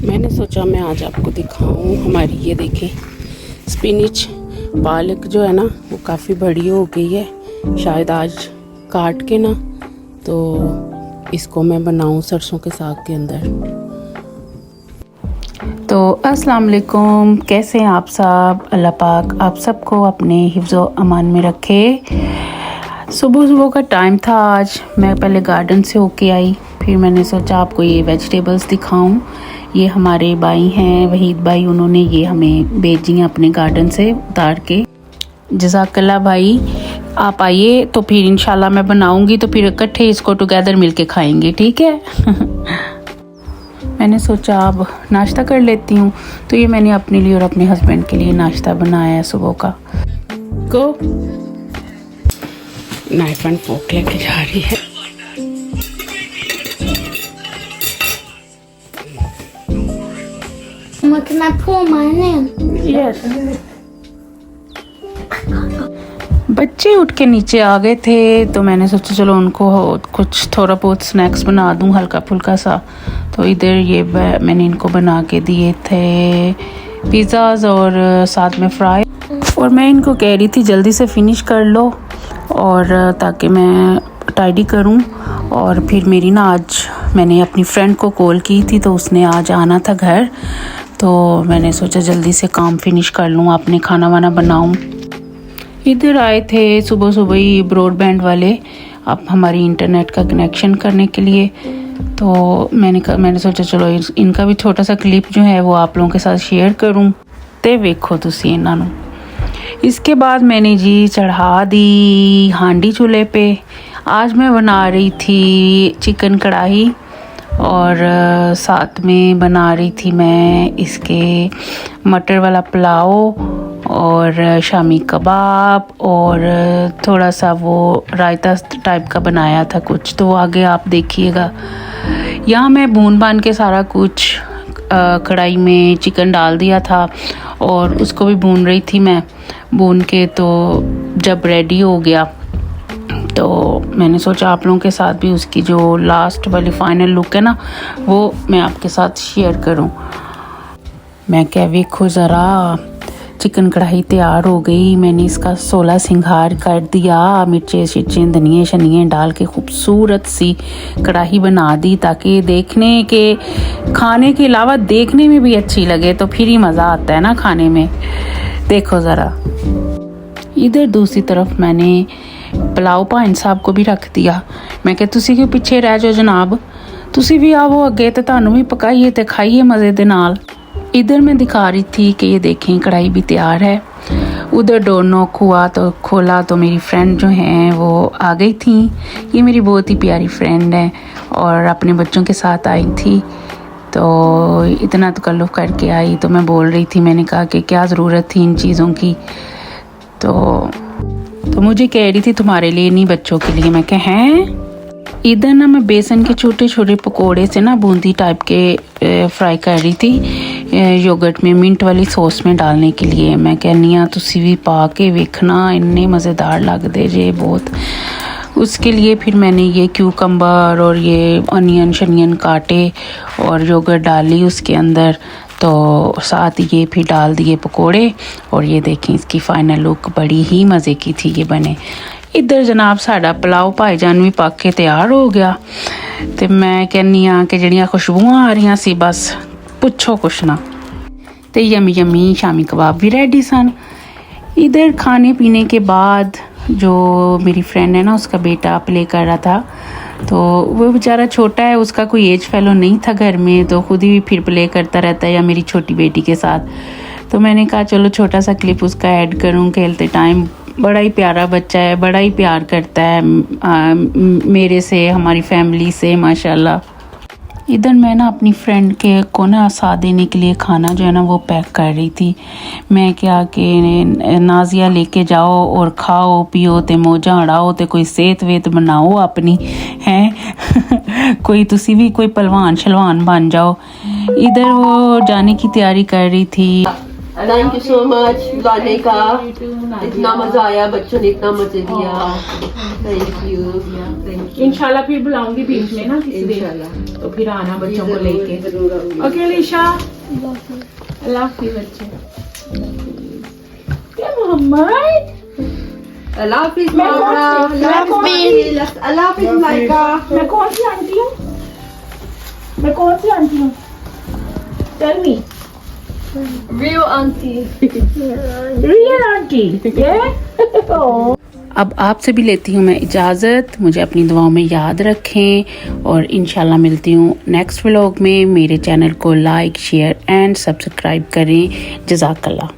मैंने सोचा मैं आज आपको दिखाऊं हमारी ये देखें स्पिनिच पालक जो है ना वो काफ़ी बड़ी हो गई है। शायद आज काट के ना तो इसको मैं बनाऊं सरसों के साग के अंदर। तो अस्सलाम वालेकुम, कैसे हैं आप सब। अल्लाह पाक आप सबको अपने हिफ्ज़ो अमान में रखे। सुबह सुबह का टाइम था आज। मैं पहले गार्डन से होके आई, फिर मैंने सोचा आपको ये वेजिटेबल्स दिखाऊं। ये हमारे भाई हैं वहीद भाई, उन्होंने ये हमें भेजी हैं अपने गार्डन से उतार के। जज़ाकल्लाह भाई, आप आइए तो फिर इंशाल्लाह मैं बनाऊंगी तो फिर इकट्ठे इसको टुगेदर मिलके खाएंगे, ठीक है। मैंने सोचा अब नाश्ता कर लेती हूँ, तो ये मैंने अपने लिए और अपने हस्बैंड के लिए नाश्ता बनाया है सुबह का। को नाइफ एंड फोर्क लेके जा रही है। Can I pull mine in? Yes. बच्चे उठ के नीचे आ गए थे तो मैंने सोचा चलो उनको कुछ थोड़ा बहुत स्नैक्स बना दूं हल्का फुल्का सा। तो इधर ये मैंने इनको बना के दिए थे पिज़्ज़ाज़ और साथ में फ्राई। और मैं इनको कह रही थी जल्दी से फिनिश कर लो और ताकि मैं टाइडी करूं। और फिर मेरी ना आज मैंने अपनी फ्रेंड को कॉल की थी तो उसने आज आना था घर, तो मैंने सोचा जल्दी से काम फिनिश कर लूँ, अपने खाना वाना बनाऊँ। इधर आए थे सुबह सुबह ही ब्रॉडबैंड वाले अब हमारी इंटरनेट का कनेक्शन करने के लिए। तो मैंने सोचा चलो इनका भी छोटा सा क्लिप जो है वो आप लोगों के साथ शेयर करूँ। ते वेखो तुसी इन्हां नूं। इसके बाद मैंने जी चढ़ा दी हांडी चूल्हे पे। आज मैं बना रही थी चिकन कढ़ाई और साथ में बना रही थी मैं इसके मटर वाला पुलाव और शामी कबाब और थोड़ा सा वो रायता टाइप का बनाया था कुछ, तो आगे आप देखिएगा। यहाँ मैं भून भान के सारा कुछ कढ़ाई में चिकन डाल दिया था और उसको भी भून रही थी मैं। भून के तो जब रेडी हो गया तो मैंने सोचा आप लोगों के साथ भी उसकी जो लास्ट वाली फाइनल लुक है ना वो मैं आपके साथ शेयर करूं। मैं क्या देखो ज़रा, चिकन कढ़ाई तैयार हो गई। मैंने इसका 16 सिंगार कर दिया, मिर्चें शिर्चें धनिए शनिए डाल के खूबसूरत सी कढ़ाई बना दी ताकि देखने के खाने के अलावा देखने में भी अच्छी लगे, तो फिर ही मज़ा आता है ना खाने में। देखो ज़रा, इधर दूसरी तरफ मैंने पुलाव भाइन साहब को भी रख दिया। मैं क्या तुसी क्यों पीछे रह जाओ जनाब, तुसी भी आवो अगे तो तुहानू भी पकाइए तो खाइए मज़े दे नाल। इधर मैं दिखा रही थी कि ये देखें कढ़ाई भी तैयार है। उधर डोर नॉक हुआ तो खोला तो मेरी फ्रेंड जो हैं वो आ गई थी। ये मेरी बहुत ही प्यारी फ्रेंड है और अपने बच्चों के साथ आई थी, तो इतना तकल्लुफ़ करके आई। तो मैं बोल रही थी, मैंने कहा कि क्या ज़रूरत थी इन चीज़ों की, तो मुझे कह रही थी तुम्हारे लिए नहीं बच्चों के लिए। मैं कहा हैं। इधर ना मैं बेसन के छोटे छोटे पकोड़े से ना बूंदी टाइप के फ्राई कर रही थी योगर्ट में मिंट वाली सॉस में डालने के लिए। मैं कहनी हाँ तुसी भी पा के वेखना, इन्ने मज़ेदार लगते जे बहुत। उसके लिए फिर मैंने ये क्यूकम्बर और ये अनियन शनियन काटे और योगर्ट डाली उसके अंदर, तो साथ ये फिर डाल दिए पकोड़े। और ये देखें इसकी फाइनल लुक बड़ी ही मज़े की थी ये बने। इधर जनाब साड़ा पुलाव भाईजान भी पक के तैयार हो गया। तो मैं कहनी हाँ कि जड़ियाँ खुशबुआं आ रही सी बस पुछो कुछ ना। तो यमी यमी शामी कबाब भी रेडी सन। इधर खाने पीने के बाद जो मेरी फ्रेंड है ना उसका बेटा प्ले कर रहा था, तो वो बेचारा छोटा है, उसका कोई एज फेलो नहीं था घर में, तो खुद ही फिर प्ले करता रहता है या मेरी छोटी बेटी के साथ। तो मैंने कहा चलो छोटा सा क्लिप उसका ऐड करूं खेलते टाइम। बड़ा ही प्यारा बच्चा है, बड़ा ही प्यार करता है मेरे से, हमारी फैमिली से माशाल्लाह। इधर मैं ना अपनी फ्रेंड के को ना साथ देने के लिए खाना जो है ना वो पैक कर रही थी। मैं क्या कि नाजिया लेके जाओ और खाओ पियो ते मौजा उड़ाओ ते कोई सेहत वेत बनाओ अपनी हैं कोई तुसी भी कोई पहलवान शलवान बन जाओ। इधर वो जाने की तैयारी कर रही थी। थैंक यू सो मच बुलाने का, इतना मजा आया, बच्चों ने इतना मजे दिया, थैंक यू। इंशाल्लाह फिर बुलाऊंगी बीच में ना किसी दिन, तो फिर आना बच्चों को लेके। ओके अलीशा, अल्लाह हाफिज़ बच्चे। क्या मोहम्मद, अल्लाह हाफिज़ मामा, अल्लाह हाफिज़ मलाइका। मैं कौन सी आंटी हूँ, मैं कौन सी आंटी हूँ, tell me. Real auntie, real auntie. अब आपसे भी लेती हूँ मैं इजाज़त, मुझे अपनी दुआओं में याद रखें और इंशाल्लाह मिलती हूँ नेक्स्ट व्लॉग में। मेरे चैनल को लाइक शेयर एंड सब्सक्राइब करें। जज़ाकल्लाह।